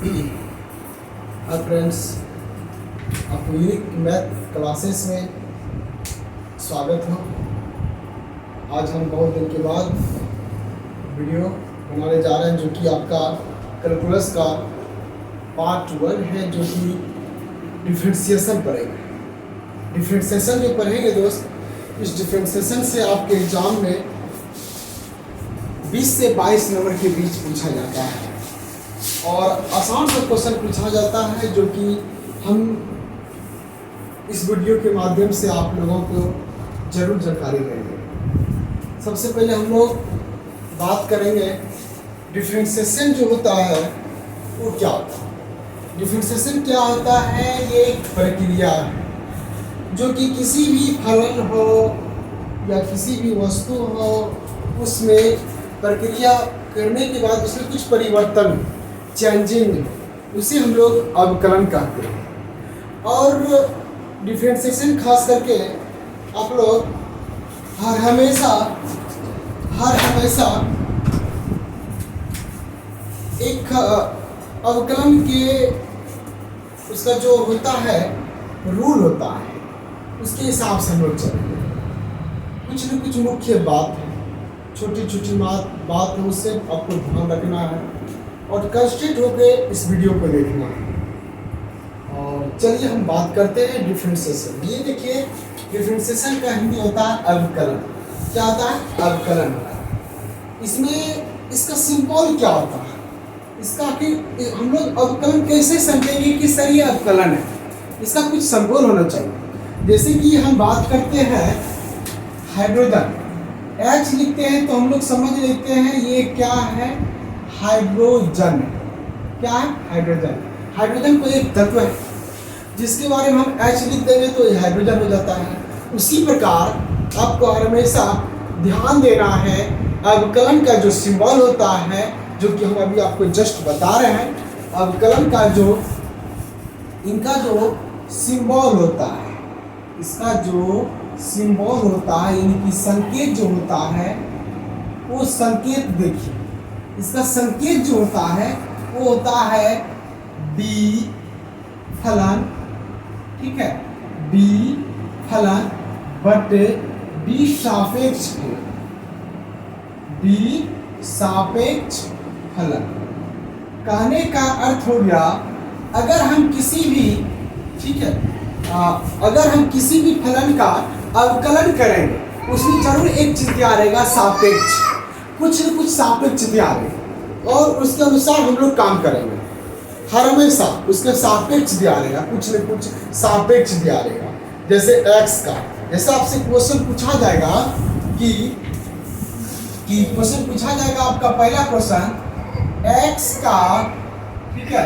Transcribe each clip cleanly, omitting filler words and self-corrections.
Hi friends, आपको unique math classes में स्वागत हो। आज हम बहुत दिन के बाद वीडियो बनाने जा रहे हैं जो कि आपका कैलकुलस का पार्ट 1 है, जो कि डिफरेंशिएशन पढ़ेंगे। डिफरेंशिएशन जो पढ़ेंगे दोस्त, इस डिफरेंशिएशन से आपके एग्जाम में 20 से 22 नंबर के बीच पूछा जाता है और आसान सा क्वेश्चन पूछा जाता है, जो कि हम इस वीडियो के माध्यम से आप लोगों को जरूर जानकारी देंगे। सबसे पहले हम लोग बात करेंगे डिफरेंशिएशन जो होता है वो क्या होता है। डिफरेंशिएशन क्या होता है? ये एक प्रक्रिया है जो कि किसी भी फलन हो या किसी भी वस्तु हो, उसमें प्रक्रिया करने के बाद उसमें कुछ परिवर्तन, चेंजिंग, उसे हम लोग अवकलन कहते हैं। और डिफरेंशिएशन खास करके आप लोग हर हमेशा एक अवकलन के उसका जो होता है रूल होता है, उसके हिसाब से हम लोग चलेंगे। कुछ न कुछ मुख्य बात है, छोटी छोटी बात है, उससे आपको ध्यान रखना है और कंसंट्रेट होकर इस वीडियो को देखना है। और चलिए हम बात करते हैं डिफरेंशिएशन। ये देखिए, डिफरेंशिएशन का हिंदी होता है अवकलन। क्या होता है? अवकलन होता है। इसमें इसका सिंबल क्या होता है? इसका आखिर हम लोग अवकलन कैसे समझेंगे कि सर ये अवकलन है? इसका कुछ सिंबल होना चाहिए। जैसे कि हम बात करते हैं हाइड्रोजन, H लिखते हैं तो हम लोग समझ लेते हैं ये क्या है? हाइड्रोजन। क्या है? हाइड्रोजन। हाइड्रोजन कोई एक तत्व है जिसके बारे में हम H लिख देंगे तो ये हाइड्रोजन हो जाता है। उसी प्रकार आपको हमेशा ध्यान देना है, अवकलन का जो सिंबल होता है, जो कि हम अभी आपको जस्ट बता रहे हैं, अवकलन का जो इनका जो सिंबल होता है, इसका जो सिंबल होता है, इनकी संकेत जो होता है, वो संकेत देखिए, इसका संकेत जो होता है वो होता है बी फलन, ठीक है, बी फलन बटे बी सापेक्ष फलन, बी सापेक्ष फलन। कहने का अर्थ हो गया, अगर हम किसी भी, ठीक है, अगर हम किसी भी फलन का अवकलन करेंगे उसमें जरूर एक चीज दिया रहेगा, सापेक्ष, कुछ न कुछ सापेक्ष दिया रहेगा और उसके अनुसार हम लोग काम करेंगे। हर हमेशा उसके सापेक्ष दिया रहेगा, कुछ न कुछ सापेक्ष दिया रहेगा। जैसे x का, जैसे आपसे क्वेश्चन पूछा जाएगा कि क्वेश्चन पूछा जाएगा, आपका पहला क्वेश्चन x का, ठीक है,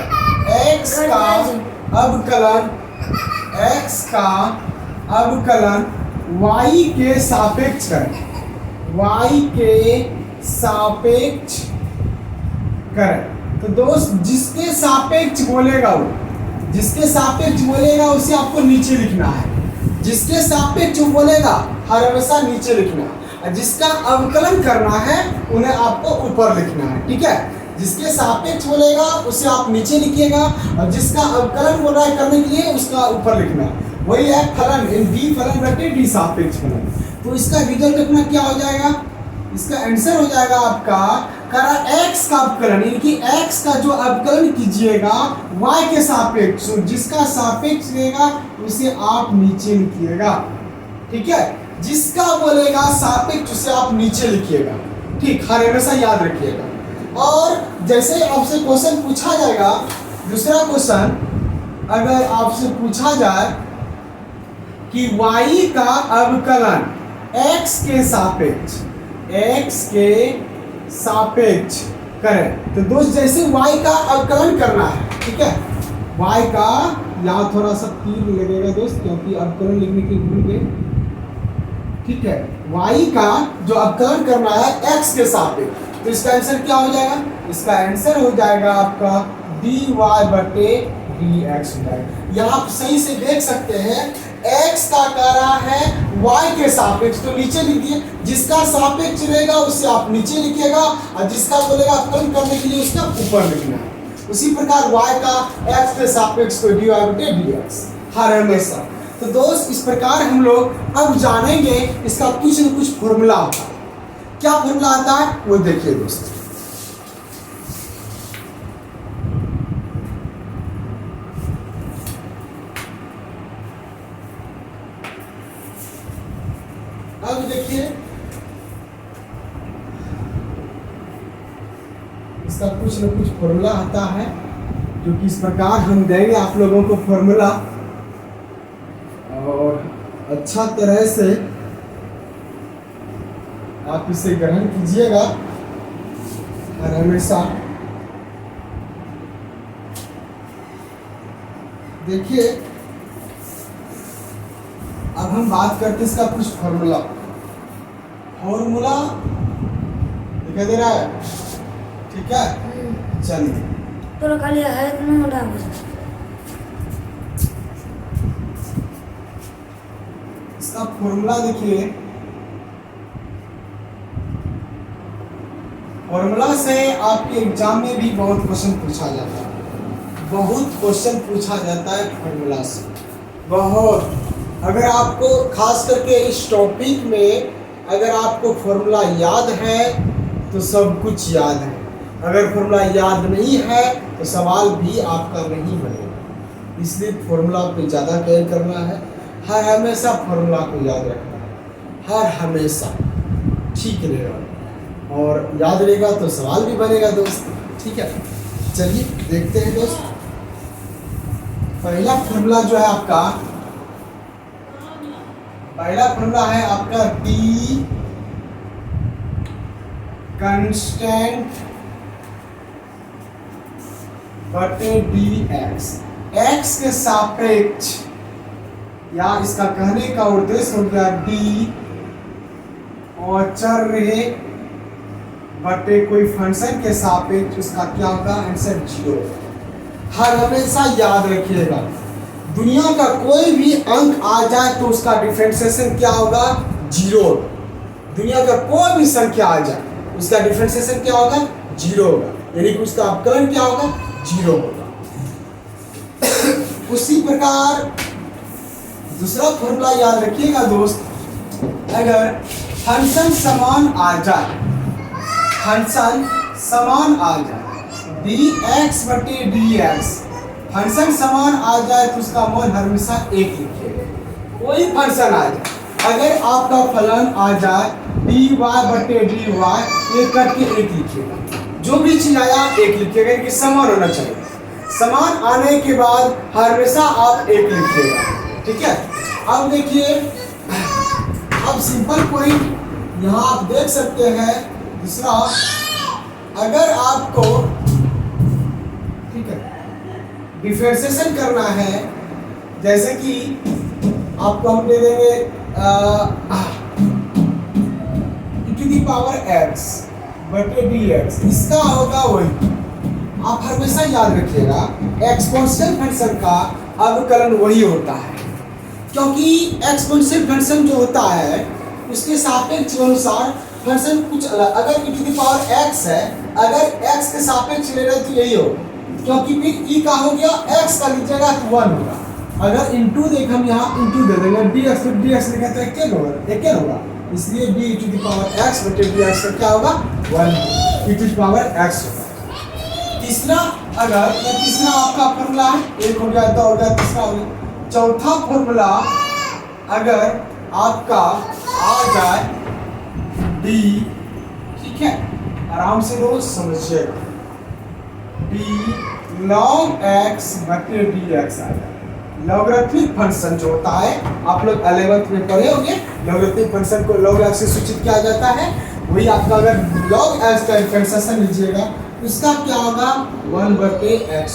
x का अवकलन, x का अवकलन y के सापेक्ष करें, y के सापेक्ष करें। तो दोस्त, जिसके सापेक्ष बोलेगा वो, जिसके सापेक्ष बोलेगा उसे आपको नीचे लिखना है। जिसके सापेक्ष बोलेगा हर हमेशा नीचे लिखना है, और जिसका अवकलन करना है उन्हें आपको ऊपर लिखना है, ठीक है। जिसके सापेक्ष बोलेगा उसे आप नीचे लिखिएगा और जिसका अवकलन बोल रहा है करने के लिए उसका ऊपर लिखना है। वही है फलन, डी फलन बटे डी सापेक्ष फलन। तो इसका रिजल्ट अपना क्या हो जाएगा? इसका आंसर हो जाएगा आपका करा x का अवकलन, यानी कि x का जो अवकलन कीजिएगा y के सापेक्ष, जिसका सापेक्ष लेगा उसे आप नीचे लिखिएगा, ठीक है। जिसका बोलेगा सापेक्ष उसे आप नीचे लिखिएगा, ठीक, हर हमेशा याद रखिएगा। और जैसे आपसे क्वेश्चन पूछा जाएगा, दूसरा क्वेश्चन अगर आपसे पूछा जाए कि y का अवकलन x के सापेक्ष, x के सापेक्ष करें, तो दोस्त जैसे y का अवकलन करना है, ठीक है, y का, यहाँ थोड़ा सा तीर लगेगा दोस्त क्योंकि अवकलन लिखने की भूल गए, ठीक है। y का जो अवकलन करना है x के सापेक्ष, तो इसका आंसर क्या हो जाएगा? इसका आंसर हो जाएगा आपका dy बटे dx हो जाएगा। यहाँ आप सही से देख सकते हैं, x का कह रहा है y के सापेक्ष, तो नीचे लिखिए। जिसका सापेक्ष रहेगा उसे आप नीचे लिखिएगा और जिसका बोलेगा अवकलन करने के लिए उसका ऊपर लिखना है। उसी प्रकार y का x के सापेक्ष को dy बटे dx हर हमेशा। तो दोस्त इस प्रकार हम लोग अब जानेंगे इसका कुछ न कुछ फॉर्मूला होता है। क्या फॉर्मूला आता है वो देखिए दोस्त। अब देखिए इसका कुछ न कुछ फॉर्मूला आता है जो कि इस प्रकार हम देंगे आप लोगों को फॉर्मूला, और अच्छा तरह से आप इसे ग्रहण कीजिएगा और हमेशा। देखिए अब हम बात करते हैं इसका कुछ फॉर्मूला दिखाई दे रहा है, ठीक है। चलिए तो खाली है इतना डाल इसका फॉर्मूला देखिए। फॉर्मूला से आपके एग्जाम में भी बहुत क्वेश्चन पूछा जाता है, बहुत क्वेश्चन पूछा जाता है फॉर्मूला से, बहुत। अगर आपको खास करके इस टॉपिक में अगर आपको फॉर्मूला याद है तो सब कुछ याद है, अगर फॉर्मूला याद नहीं है तो सवाल भी आपका नहीं बनेगा। इसलिए फॉर्मूला पे ज़्यादा केयर करना है, हर हमेशा फॉर्मूला को याद रखना है, हर हमेशा, ठीक रहेगा और याद रहेगा तो सवाल भी बनेगा दोस्त, ठीक है। चलिए देखते हैं दोस्त। पहला फॉर्मूला जो है आपका, पहला फॉर्मूला है आपका टी कांस्टेंट बटे डी एक्स। एक्स के सापेक्ष, या इसका कहने का उद्देश्य हो गया डी और चर रहे बटे कोई फंक्शन के सापेक्ष उसका क्या होगा आंसर 0। हर हमेशा याद रखिएगा, दुनिया का कोई भी अंक आ जाए तो उसका डिफरेंशिएशन क्या होगा 0। दुनिया का कोई भी संख्या आ जाए उसका डिफरेंशिएशन क्या होगा 0 होगा, यानी कि उसका अपकलन क्या होगा 0 होगा। उसी प्रकार दूसरा फॉर्मूला याद रखिएगा दोस्त, अगर फंक्शन समान आ जाए, फंक्शन समान आ जाए dx बटे dx, फंक्शन समान आ जाए तो उसका मान हमेशा 1 लिखिएगा। कोई फंक्शन आ जाए, अगर आपका फलन आ जाए dy बटे dy, एक करके 1 लिखिएगा। जो भी चीज आया 1 लिखिएगा कि समान होना चाहिए। समान आने के बाद हमेशा आप 1 लिखिएगा, ठीक है। अब देखिए, अब सिंपल पॉइंट यहाँ आप देख सकते हैं। दूसरा, अगर आपको ठीक है डिफरेंशिएशन करना है, जैसे कि आपको हम दे देंगे e⁻x बटे dx, इसका होगा वही। आप हमेशा याद रखिएगा एक्सपोनेंशियल फंक्शन का अवकलन वही होता है, क्योंकि एक्सपोनेंशियल फंक्शन जो होता है उसके सापेक्ष अनुसार फंक्शन कुछ अलग। अगर e⁻x है, अगर x के सापेक्ष ले रहे तो यही हो, क्योंकि फिर e का हो गया x का लीजिएगा तो 1 होगा। अगर इंटू देख हम यहाँ इंटू दे देंगे dx तो dx लिखा तो एक होगा, इसलिए d⁻x बटे dx का क्या होगा 1 e⁻x होगा। तीसरा, अगर ये तीसरा आपका फॉर्मूला है, एक हो गया, 2 हो गया, तीसरा हो गया। चौथा फॉर्मूला अगर आपका आ जाए d, ठीक है, आराम से दोस्त समझिएगा, d log x बटे dx आ जाए। लॉगरिथमिक फंक्शन जो होता है, आप लोग 11th में पढ़े होंगे, लॉगरिथमिक फंक्शन को log x से सूचित किया जाता है। वही आपका अगर log x का डिफरेंशिएशन लीजिएगा उसका क्या होगा 1 बटे x,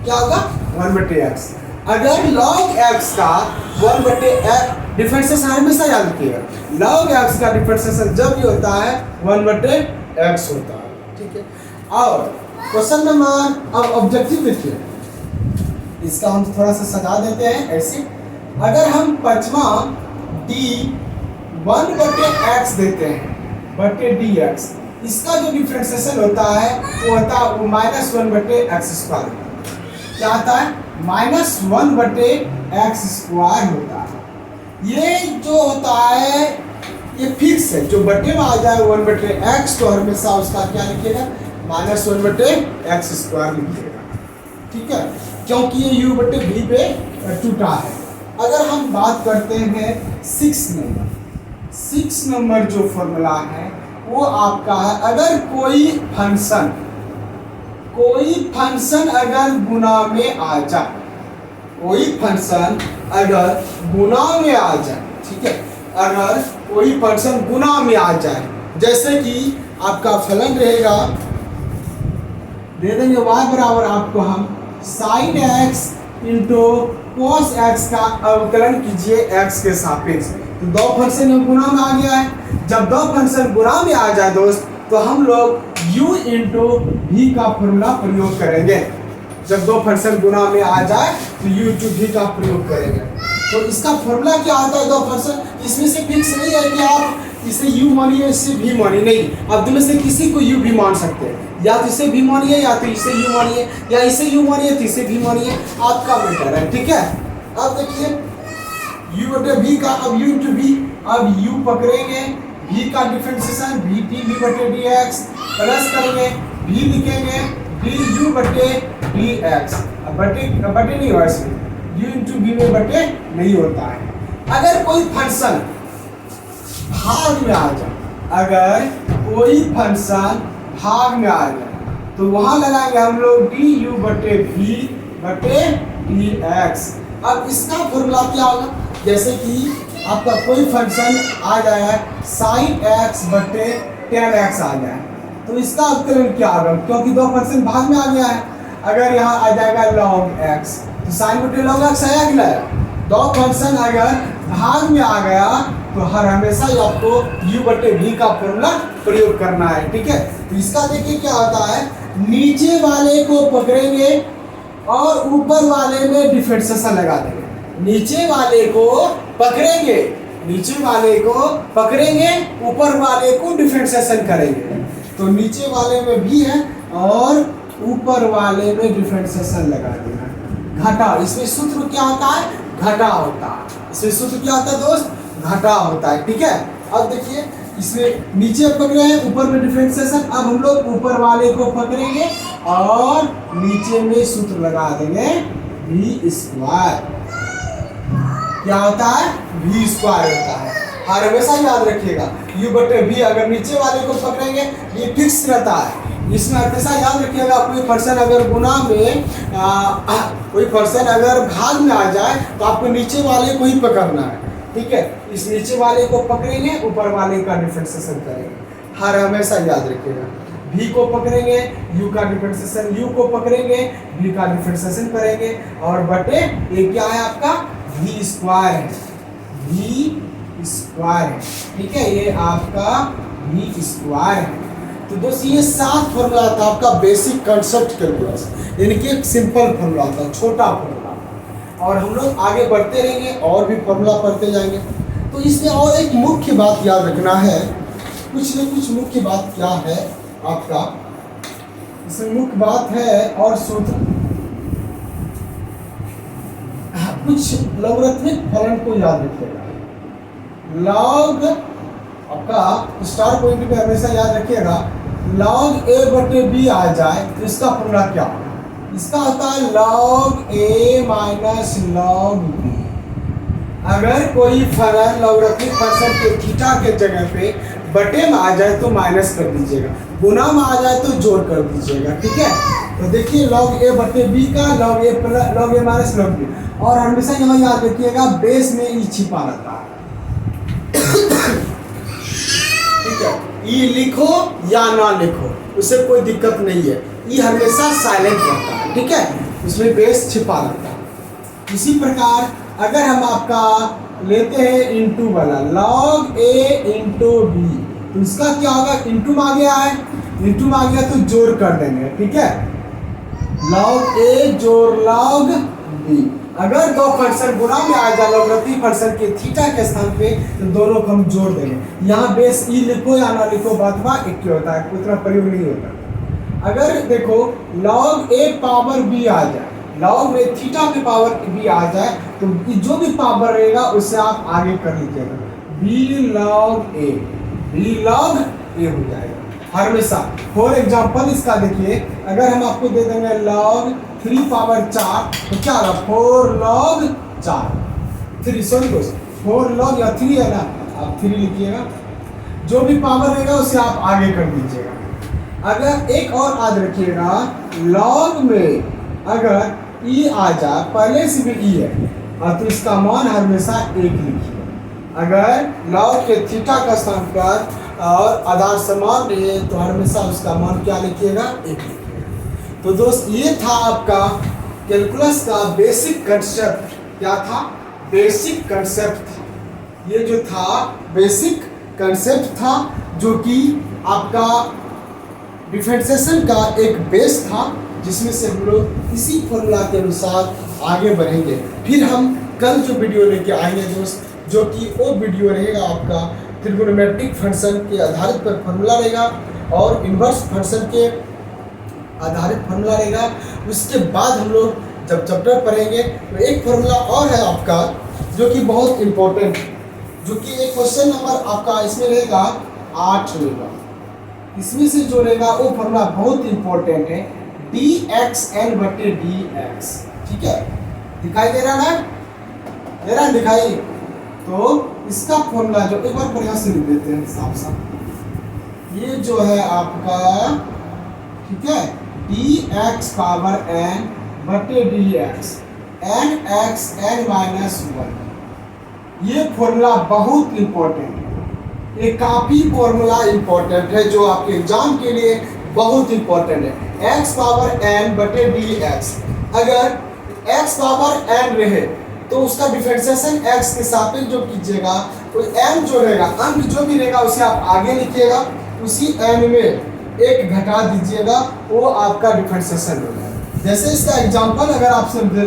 क्या होगा 1 बटे x। अगर log x का 1 बटे x डिफरेंशिएशन हमेशा याद रखिएगा, log x का डिफरेंशिएशन जब भी होता है 1 बटे x होता है, ठीक है। और क्वेश्चन नंबर, अब ऑब्जेक्टिव देखिए, इसका हम थोड़ा सा सजा देते हैं ऐसे। अगर हम पांचवा d 1 बटे x देते हैं बटे dx, इसका जो डिफरेंशिएशन होता है वो होता है वो -1/x²। क्या आता है? -1/x² होता है। ये जो होता है ये फिक्स है, जो बटे में आ जाए 1/x तो हमेशा उसका क्या लिखिएगा? -1/x² लिखिएगा। ठीक है, क्योंकि ये u/v पे टूटा है। अगर हम बात करते हैं 6 नंबर जो फॉर्मूला है वो आपका है, अगर कोई फंक्शन अगर गुना में आ जाए, कोई फंक्शन अगर गुना में आ जाए, ठीक है, अगर कोई फंक्शन गुना में आ जाए, जैसे कि आपका फलन रहेगा, दे देंगे y बराबर आपको हम sin x into cos x का अवकलन कीजिए x के सापेक्ष। तो दो फंक्शन गुना में आ गया है। जब दो फंक्शन गुना में आ जाए दोस्त, तो हम लोग u इंटू v का फॉर्मूला प्रयोग करेंगे। जब दो फंक्शन गुना में आ जाए तो u इंटू v का प्रयोग करेंगे। तो इसका फॉर्मूला क्या आता है? दो फंक्शन, इसमें से फिक्स नहीं है कि आप इसे u मानिए इसे v मानिए, नहीं, आप दोनों से किसी को u भी मान सकते हैं, या तो इसे v मानिए या तो इसे u मानिए, या इसे u मानिए तो इसे v मानिए, आपका मैटर है। ठीक है, अब देखिए u/v का, अब u इंटू v, अब u पकड़ेंगे, v का डिफरेंशिएशन v/dx प्लस करेंगे, v लिखेंगे du/dx। अब बटे नहीं हुआ इसमें, u इंटू v में बटे नहीं होता है। अगर कोई फंक्शन भाग में आ जाए, अगर कोई फंक्शन भाग में आ जाए तो वहां लगाएंगे हम लोग du/v/dx। अब इसका फॉर्मूला क्या होगा? जैसे कि आपका कोई फंक्शन आ जाए sin x/tan x आ जाए, तो इसका अवकलन क्या होगा? क्योंकि दो फंक्शन भाग में आ गया है, अगर यहाँ आ जाएगा log x, तो sin/log x आया कि नहीं? दो फंक्शन अगर भाग में आ गया तो हर हमेशा ही आपको u/v का फॉर्मूला प्रयोग करना है। ठीक है, तो इसका देखिए क्या होता है, नीचे वाले को पकड़ेंगे और ऊपर वाले में डिफरेंशिएशन लगा देंगे। नीचे वाले को पकड़ेंगे, ऊपर वाले को डिफरेंशिएशन करेंगे। तो नीचे वाले में v है और ऊपर वाले में डिफरेंशिएशन लगा देना। घटा, इसमें सूत्र क्या होता है? घटा होता है। इसमें सूत्र क्या होता है दोस्त? घटा होता है। ठीक है, अब देखिए इसमें नीचे पकड़े हैं, ऊपर में डिफरेंशिएशन, अब हम लोग ऊपर वाले को पकड़ेंगे और नीचे में सूत्र लगा देंगे v²। क्या होता है? v² होता है। हर हमेशा याद रखिएगा u/v, अगर नीचे वाले को पकड़ेंगे ये फिक्स रहता है। इसमें हमेशा याद रखिएगा, कोई पर्सन अगर गुना में कोई पर्सन अगर भाग में आ जाए तो आपको नीचे वाले को ही पकड़ना है। ठीक है, इस नीचे वाले को पकड़ेंगे, ऊपर वाले का डिफरेंशिएशन करेंगे। हर हमेशा याद रखिएगा, v को पकड़ेंगे, u का डिफरेंशिएशन, u को पकड़ेंगे, v का डिफरेंशिएशन करेंगे, और बटे ये क्या है आपका? v² है, v² है। ठीक है, ये आपका v² है। तो दोस्त ये 7 फॉर्मूला था आपका बेसिक कंसेप्ट कैलकुलस, यानी कि एक सिंपल फॉर्मूला था, छोटा फॉर्मूला, और हम लोग आगे बढ़ते रहेंगे और भी फॉर्मूला पढ़ते जाएंगे। तो इसमें और एक मुख्य बात याद रखना है, कुछ न कुछ मुख्य बात क्या है आपका, इसमें मुख्य बात है और सूत्र, कुछ लॉगरिथमिक फलन को याद रखिएगा। लॉग आपका स्टार पॉइंट पे हमेशा याद रखिएगा, log a/b आ जाए तो इसका फॉर्मूला क्या होगा? इसका होता है log a minus log b। अगर कोई फलन लॉगरिथमिक फंक्शन के थीटा के जगह पे बटे में आ जाए तो माइनस कर दीजिएगा, गुना में आ जाए तो जोड़ कर दीजिएगा। ठीक है, तो देखिए log a/b का log a minus log b, और हमेशा यहाँ याद रखिएगा बेस में ई छिपा रहता है। ठीक है, ई लिखो या ना लिखो उससे कोई दिक्कत नहीं है, ई हमेशा साइलेंट रहता है। ठीक है, उसमें बेस छिपा रहता है। इसी प्रकार अगर हम आपका लेते हैं इंटू वाला log a इंटू b, तो इसका क्या होगा? इंटू में आ गया है, इंटू में आ गया तो जोड़ कर देंगे। ठीक है, log a जोड़ log b। अगर दो फंक्शन गुणा में आ जाए लॉगरिथमिक फंक्शन के थीटा के स्थान पे, तो दोनों को हम जोड़ देंगे। यहाँ बेस ई लिखो या ना लिखो, बात एक ही होता है, उतना प्रयोग नहीं होता। अगर देखो log a पावर b आ जाए, log में थीटा की पावर b आ जाए, तो जो भी पावर रहेगा उससे आप आगे कर लीजिएगा, b log a हो जाएगा हमेशा। फॉर एग्जाम्पल इसका देखिए, अगर हम आपको दे देंगे log 3 पावर 4, तो क्या होगा 4 log 4 3 सॉरी दोस्त 4 log या 3 है ना, आप 3 लिखिएगा, जो भी पावर रहेगा उसे आप आगे कर दीजिएगा। अगर एक और याद रखिएगा, log में अगर e आ जाए, पहले से भी e है, तो इसका मान हमेशा 1 लिखिए। अगर log के थीटा का स्थान पर और आधार समान रहे, तो हमेशा उसका मान क्या लिखिएगा 1 लिखिएगा। तो दोस्त ये था आपका कैलकुलस का बेसिक कंसेप्ट। क्या था? बेसिक कंसेप्ट था। ये जो था बेसिक कंसेप्ट था, जो कि आपका डिफरेंशिएशन का एक बेस था, जिसमें से हम लोग इसी फॉर्मूला के अनुसार आगे बढ़ेंगे। फिर हम कल जो वीडियो लेके आएंगे दोस्त, जो कि वो वीडियो रहेगा आपका ट्रिगोनोमेट्रिक फंक्शन के आधारित पर फॉर्मूला रहेगा और इन्वर्स फंक्शन के आधारित फॉर्मूला रहेगा। उसके बाद हम लोग जब चैप्टर पढ़ेंगे, तो एक फॉर्मूला और है आपका जो कि बहुत इम्पोर्टेंट, जो कि एक क्वेश्चन नंबर आपका इसमें रहेगा 8 रहेगा। इसमें से जो रहेगा वो फॉर्मूला बहुत इम्पोर्टेंट है, dxn/dx। ठीक है, दिखाई दे रहा है? दे रहा है दिखाई? तो इसका फॉर्मूला जो एक बार प्रयास से लिख देते हैं साफ साफ। ये जो है आपका, ठीक है, dx power n/dx nx n-1। ये फॉर्मूला बहुत इंपॉर्टेंट है, ये काफी फॉर्मूला इंपॉर्टेंट है, जो आपके एग्जाम के लिए बहुत इंपॉर्टेंट है। x पावर n/dx, अगर x पावर n रहे तो उसका डिफरेंशिएशन x के सापेक्ष जो कीजिएगा, तो n जो रहेगा, अंक जो भी रहेगा उसे आप आगे लिखिएगा, उसी n में 1 घटा दीजिएगा, वो आपका डिफरेंशिएशन हो जाएगा। जैसे इसका एग्जांपल अगर आपसे दे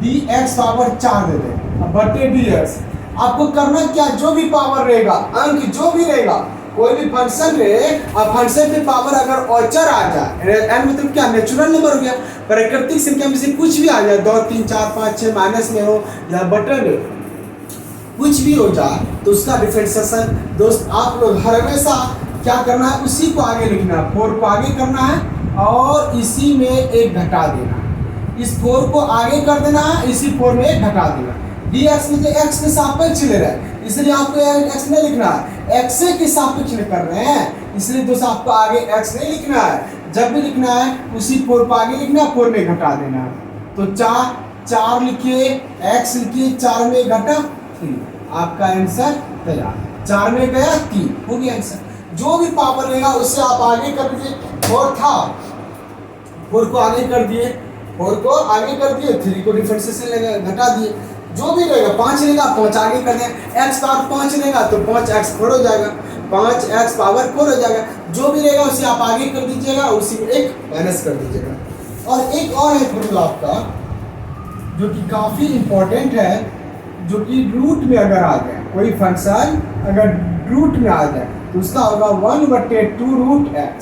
dx पावर 4 दे दें बटे dx, आपको करना क्या, जो भी पावर रहेगा, अंक जो भी रहेगा, कोई भी फंक्शन रहे और फंक्शन में पावर अगर औचर आ जाए, n मतलब क्या, नेचुरल नंबर हो गया, प्राकृतिक संख्या में से कुछ भी आ जाए, 2 3 4 5 6 माइनस में हो या बटे में कुछ भी हो जाए, तो उसका डिफरेंशिएशन दोस्त आप लोग हमेशा क्या करना है, उसी को आगे लिखना है, 4 को आगे करना है और इसी में 1 घटा देना है, इस 4 को आगे कर देना है, इसी 4 में 1 घटा देना है। dx में जो x के सापेक्ष ले रहा है, इसलिए आपको x नहीं लिखना है, x के सापेक्ष कर रहे हैं, इसलिए दोस्तों आपको आगे x नहीं लिखना है। जब भी लिखना है उसी 4 को आगे लिखना है, 4 में घटा देना है। तो 4 लिखिए, x लिखिए, 4 में घटा 3, आपका आंसर तैयार। 4 में गया 3, हो गया आंसर। जो भी पावर रहेगा उससे आप आगे कर दीजिए। 4 था, 4 को आगे कर दिए, 4 को आगे कर दिए, 3 को डिफरेंशिएशन घटा दिए। जो भी रहेगा, 5 रहेगा 5 आगे कर दें, x पावर 5 रहेगा तो 5x 4 हो जाएगा, 5x पावर 4 हो जाएगा। जो भी रहेगा उसे आप आगे कर दीजिएगा, उसी में 1 माइनस कर दीजिएगा। और एक और है फॉर्मूला आपका जो कि काफ़ी इंपॉर्टेंट है, जो कि रूट में अगर आ जाए, कोई फंक्शन अगर रूट में आ जाए तो उसका होगा 1/2 रूट x।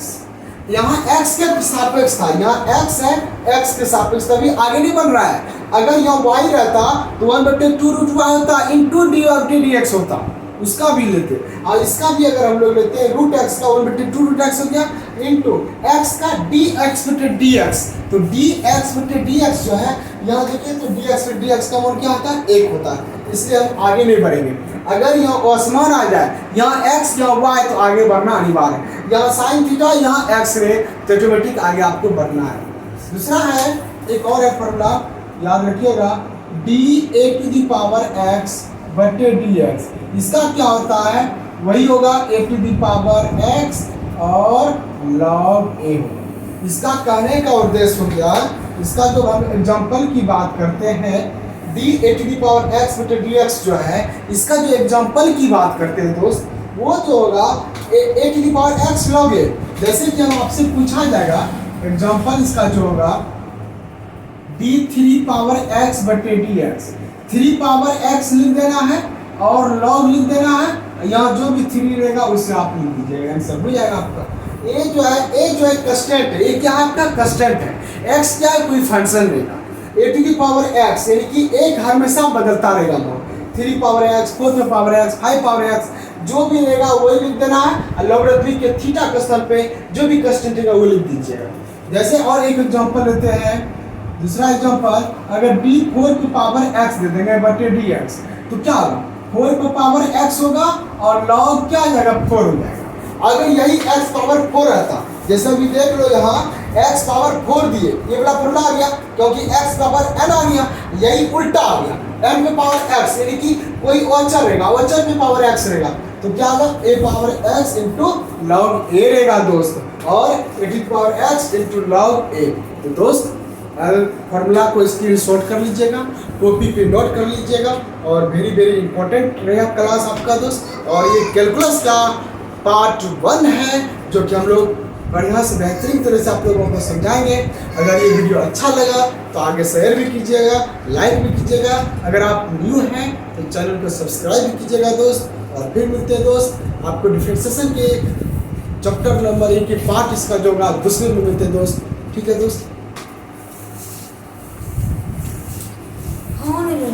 यहाँ x के सापेक्ष था, यहाँ x है, x के सापेक्ष तभी आगे नहीं बन रहा है। अगर यहाँ y रहता तो 1/2 रूट y होता, इंटू dx होता, उसका भी लेते। और इसका भी अगर हम लोग लेते हैं, रूट x का 1/2 रूट x हो गया, इंटू x का dx/dx। तो dx/dx जो है, यहाँ देखिए तो dx/dx का मान क्या होता है, 1 होता है, इसलिए हम आगे नहीं बढ़ेंगे। अगर यहाँ असमान आ जाए, यहाँ x या y, तो आगे बढ़ना अनिवार्य है। यहाँ साइन थीटा, यहाँ x रहे तो ऑटोमेटिक आगे आपको बढ़ना है। दूसरा है, एक और है फॉर्मूला, याद रखिएगा, dx/dx। इसका क्या होता है, वही होगा a⁴x और log a। इसका कहने का उद्देश्य हो गया, इसका जो हम एग्जाम्पल की बात करते हैं, dx/dx जो है, इसका जो एग्जाम्पल की बात करते हैं दोस्त, वो जो होगा a⁴x log a। जैसे कि हम आपसे पूछा जाएगा, एग्जाम्पल इसका जो होगा d3 power x/dx। 3 power x लिख देना है और log लिख देना है, यहाँ जो भी 3 रहेगा उससे आप लिख दीजिएगा, आंसर हो जाएगा आपका। ए जो है कंस्टेंट है, ये क्या है आपका कंस्टेंट है। x क्या है, कोई फंक्शन रहेगा। a⁴x यानी कि एक हमेशा बदलता रहेगा। 3 power x, 4 power x, 5 power x जो भी रहेगा वही लिख देना है। लॉगरिथमिक के थीटा के स्थान पे जो भी कांस्टेंट रहेगा वो लिख दीजिएगा। जैसे और एक एग्जांपल लेते हैं, दूसरा एग्जांपल, अगर d4 की पावर x दे देंगे बटे dx तो क्या होगा, 4 की पावर x होगा और log क्या आ जाएगा, 4 हो जाएगा। अगर यही x पावर 4 रहता, जैसे अभी देख लो यहाँ x पावर 4 दिए, ये बड़ा फॉर्मूला आ गया क्योंकि x पावर n आ गया, यही उल्टा आ गया, n पे पावर x यानी कि कोई औचर रहेगा, औचर पे पावर x रहेगा तो क्या होगा, a power x into log a रहेगा दोस्त, और a power x into log a। तो दोस्त फॉर्मूला को स्क्रीनशॉट कर लीजिएगा, कॉपी पे नोट कर लीजिएगा, और वेरी वेरी इंपॉर्टेंट रहेगा क्लास आपका दोस्त। और ये कैलकुलस का पार्ट 1 है जो कि हम लोग बढ़िया से बेहतरीन तरह से आप लोगों को समझाएंगे। अगर ये वीडियो अच्छा लगा तो आगे शेयर भी कीजिएगा, लाइक भी कीजिएगा। अगर आप न्यू हैं तो चैनल को सब्सक्राइब भी कीजिएगा दोस्त। और फिर मिलते हैं दोस्त आपको डिफरेंशिएशन के चैप्टर नंबर 1 के पार्ट इसका जो होगा दूसरे में मिलते हैं दोस्त। ठीक है दोस्त। हाँ नहीं